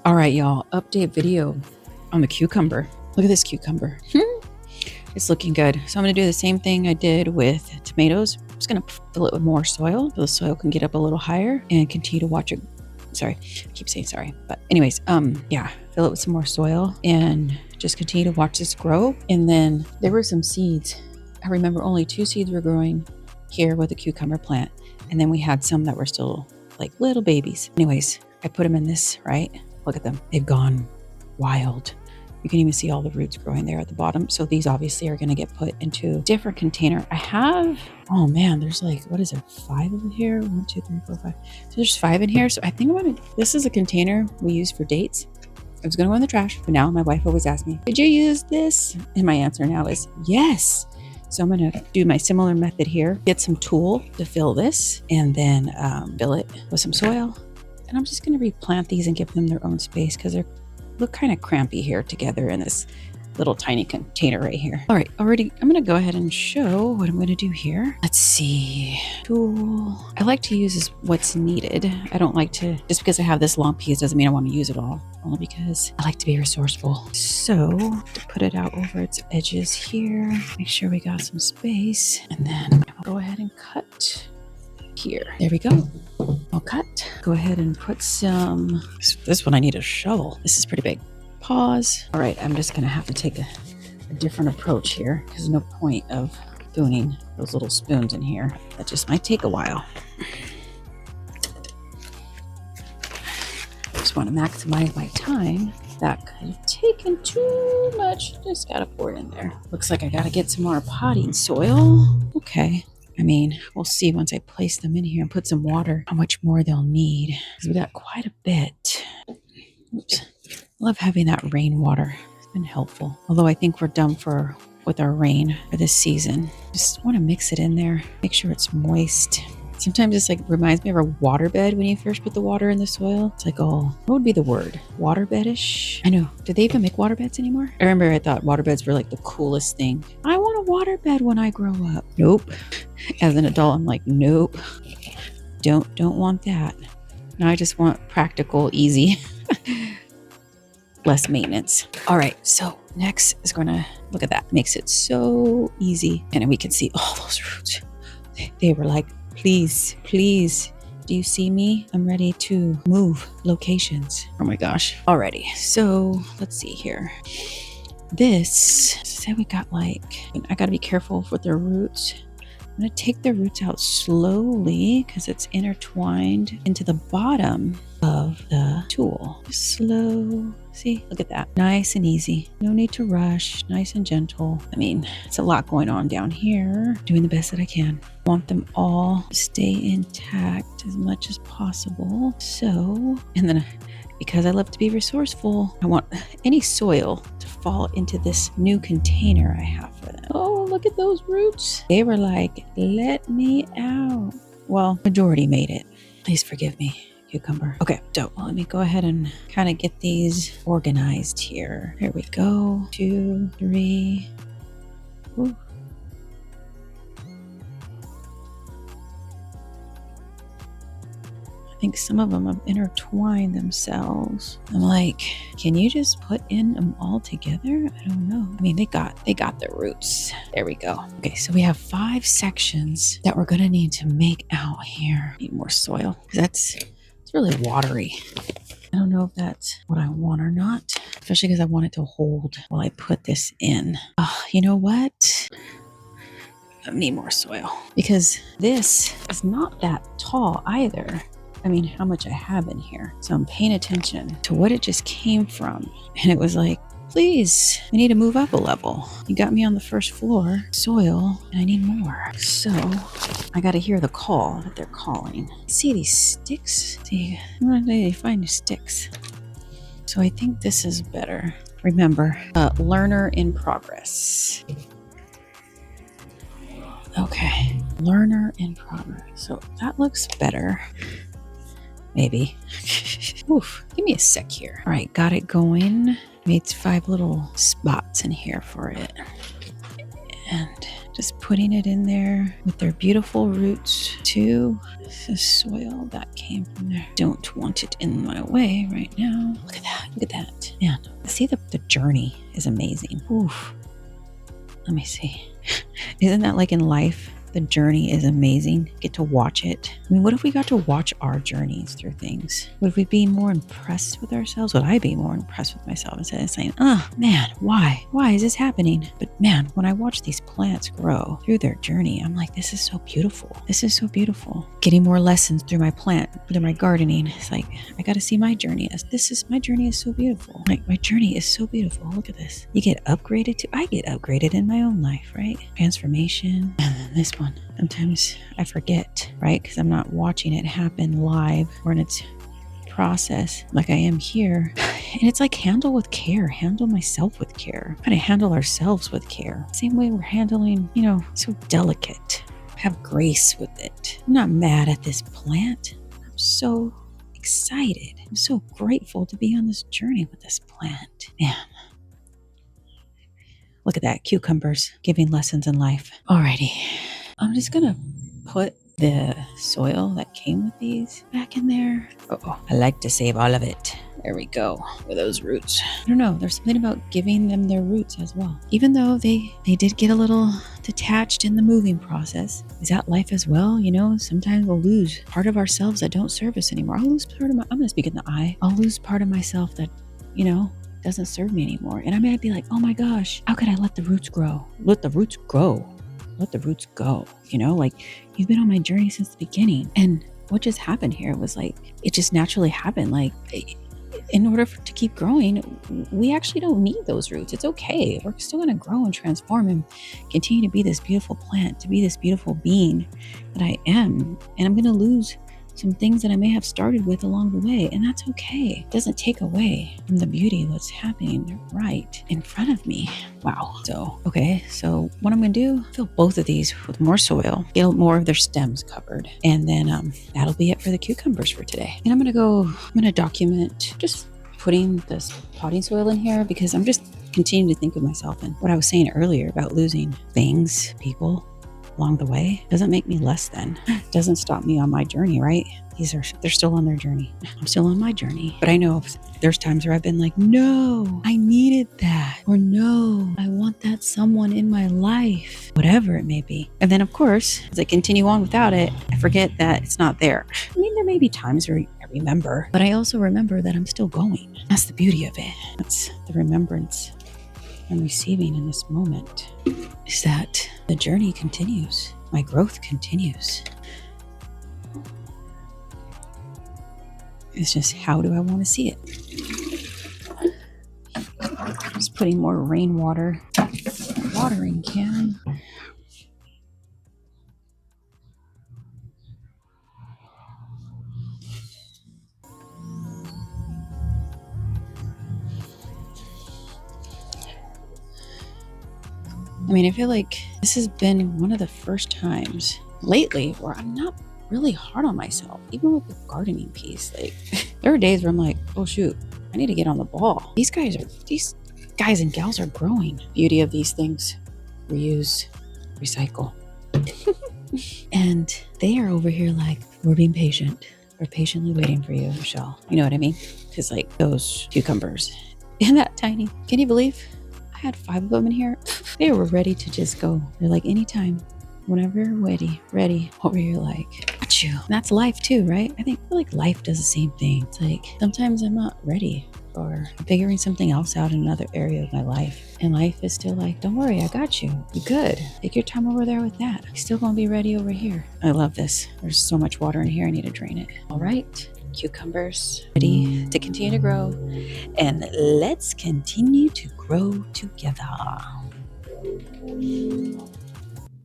All right, y'all, update video on the cucumber. Look at this cucumber. It's looking good. So I'm gonna do the same thing I did with tomatoes. I'm just gonna fill it with more soil so the soil can get up a little higher and continue to watch it. Sorry, I keep saying sorry. But anyways, yeah, fill it with some more soil and just continue to watch this grow. And then there were some seeds. I remember only 2 seeds were growing here with the cucumber plant. And then we had some that were still like little babies. Anyways, I put them in this, right? Look at them. They've gone wild. You can even see all the roots growing there at the bottom. So these obviously are going to get put into a different container. I have, oh man, there's like, what is it? 5 in here? 1, 2, 3, 4, 5. So there's 5 in here. So I think I'm going to, this is a container we use for dates. It was going to go in the trash, but now my wife always asks me, did you use this? And my answer now is yes. So I'm going to do my similar method here. Get some tulle to fill this and then fill it with some soil. And I'm just going to replant these and give them their own space because they look kind of crampy here together in this little tiny container right here. All right, I'm going to go ahead and show what I'm going to do here. Let's see. Tool. I like to use what's needed. I don't like to, just because I have this long piece doesn't mean I want to use it all. Only because I like to be resourceful. So to put it out over its edges here, make sure we got some space. And then I'll go ahead and cut here. There we go. I'll cut. Go ahead and put some, this one I need a shovel. This is pretty big. Pause. All right, I'm just gonna have to take a different approach here because there's no point of spooning those little spoons in here. That just might take a while. Just want to maximize my time. That could have taken too much. Just gotta pour it in there. Looks like I gotta get some more potting soil. Okay. I mean, we'll see once I place them in here and put some water, how much more they'll need. Because we got quite a bit. Oops. I love having that rainwater. It's been helpful. Although I think we're done with our rain for this season. Just want to mix it in there. Make sure it's moist. Sometimes it's like reminds me of a waterbed when you first put the water in the soil. It's like, oh, what would be the word? Waterbedish? I know. Do they even make waterbeds anymore? I remember I thought waterbeds were like the coolest thing. I want a waterbed when I grow up. Nope. As an adult, I'm like, nope. Don't want that. Now I just want practical, easy, less maintenance. All right. So next is going to look at that. Makes it so easy. And we can see all those roots. They were like, please, do you see me? I'm ready to move locations. Oh my gosh. Alrighty. So let's see here. This, say we got like, I got to be careful with their roots. I'm going to take the roots out slowly because it's intertwined into the bottom of the tool. Slow. See, look at that. Nice and easy. No need to rush. Nice and gentle. I mean, it's a lot going on down here. Doing the best that I can. Want them all to stay intact as much as possible. So, and then because I love to be resourceful, I want any soil to fall into this new container I have for them. Oh, look at those roots. They were like, let me out. Well, majority made it. Please forgive me. Cucumber. Okay, so let me go ahead and kind of get these organized here. There we go. 2, 3. Ooh. I think some of them have intertwined themselves. I'm like, can you just put in them all together? I don't know. I mean, they got their roots. There we go. Okay, so we have 5 sections that we're gonna need to make out here. Need more soil because it's really watery. I don't know if that's what I want or not, especially because I want it to hold while I put this in. Oh, you know what? I need more soil because this is not that tall either. I mean, how much I have in here. So I'm paying attention to what it just came from. And it was like, please, I need to move up a level. You got me on the first floor, soil, and I need more. So I got to hear the call that they're calling. See these sticks? See, where do they find the sticks? So I think this is better. Remember, learner in progress. Okay, learner in progress. So that looks better. Maybe. Oof, give me a sec here. All right, got it going. Made 5 little spots in here for it. And just putting it in there with their beautiful roots too. This is soil that came from there. Don't want it in my way right now. Look at that. Look at that. Man, see the journey is amazing. Oof. Let me see. Isn't that like in life? The journey is amazing. Get to watch it. I mean, what if we got to watch our journeys through things? Would we be more impressed with ourselves? Would I be more impressed with myself instead of saying, oh man, why? Why is this happening? But man, when I watch these plants grow through their journey, I'm like, this is so beautiful. This is so beautiful. Getting more lessons through my plant, through my gardening. It's like, I got to see my journey as my journey is so beautiful. Like my journey is so beautiful. Look at this. You get upgraded to, I get upgraded in my own life, right? Transformation. And then this one. Sometimes I forget, right? Because I'm not watching it happen live or in its process like I am here. And it's like handle with care, handle myself with care, try to handle ourselves with care. Same way we're handling, so delicate. Have grace with it. I'm not mad at this plant. I'm so excited. I'm so grateful to be on this journey with this plant. Man. Look at that, cucumbers giving lessons in life. Alrighty. I'm just gonna put the soil that came with these back in there. Oh, I like to save all of it. There we go, with those roots. I don't know, there's something about giving them their roots as well. Even though they did get a little detached in the moving process. Is that life as well? Sometimes we'll lose part of ourselves that don't serve us anymore. I'll lose part of I'm gonna speak in the I. I'll lose part of myself that, doesn't serve me anymore. And I might be like, oh my gosh, how could I let the roots grow? Let the roots grow. Let the roots go. Like you've been on my journey since the beginning. And what just happened here was like, it just naturally happened. Like in order to keep growing, we actually don't need those roots. It's okay. We're still going to grow and transform and continue to be this beautiful plant, to be this beautiful being that I am. And I'm going to lose some things that I may have started with along the way, and that's okay. It doesn't take away from the beauty of what's happening right in front of me. Wow. So what I'm gonna do, fill both of these with more soil, get more of their stems covered, and then that'll be it for the cucumbers for today. And I'm gonna document just putting this potting soil in here because I'm just continuing to think of myself and what I was saying earlier about losing things, people, along the way doesn't make me less than, doesn't stop me on my journey, right? They're still on their journey. I'm still on my journey. But I know there's times where I've been like, no, I needed that. Or no, I want that someone in my life, whatever it may be. And then of course, as I continue on without it, I forget that it's not there. I mean, there may be times where I remember, but I also remember that I'm still going. That's the beauty of it. That's the remembrance I'm receiving in this moment, is that the journey continues. My growth continues. It's just, how do I want to see it? Just putting more rainwater, watering can. I mean, I feel like this has been one of the first times lately where I'm not really hard on myself, even with the gardening piece. Like, there are days where I'm like, oh shoot, I need to get on the ball. These guys and gals are growing. Beauty of these things: reuse, recycle. And they are over here like, we're being patient. We're patiently waiting for you, Michelle. You know what I mean? Because like those cucumbers, and that tiny, can you believe I had 5 of them in here? They were ready to just go. They're like, anytime, whenever you're ready, over here like, got you. And that's life too, right? I feel like life does the same thing. It's like, sometimes I'm not ready, or I'm figuring something else out in another area of my life. And life is still like, don't worry, I got you. You're good. Take your time over there with that. You're still gonna be ready over here. I love this. There's so much water in here, I need to drain it. All right. Cucumbers ready to continue to grow, and let's continue to grow together.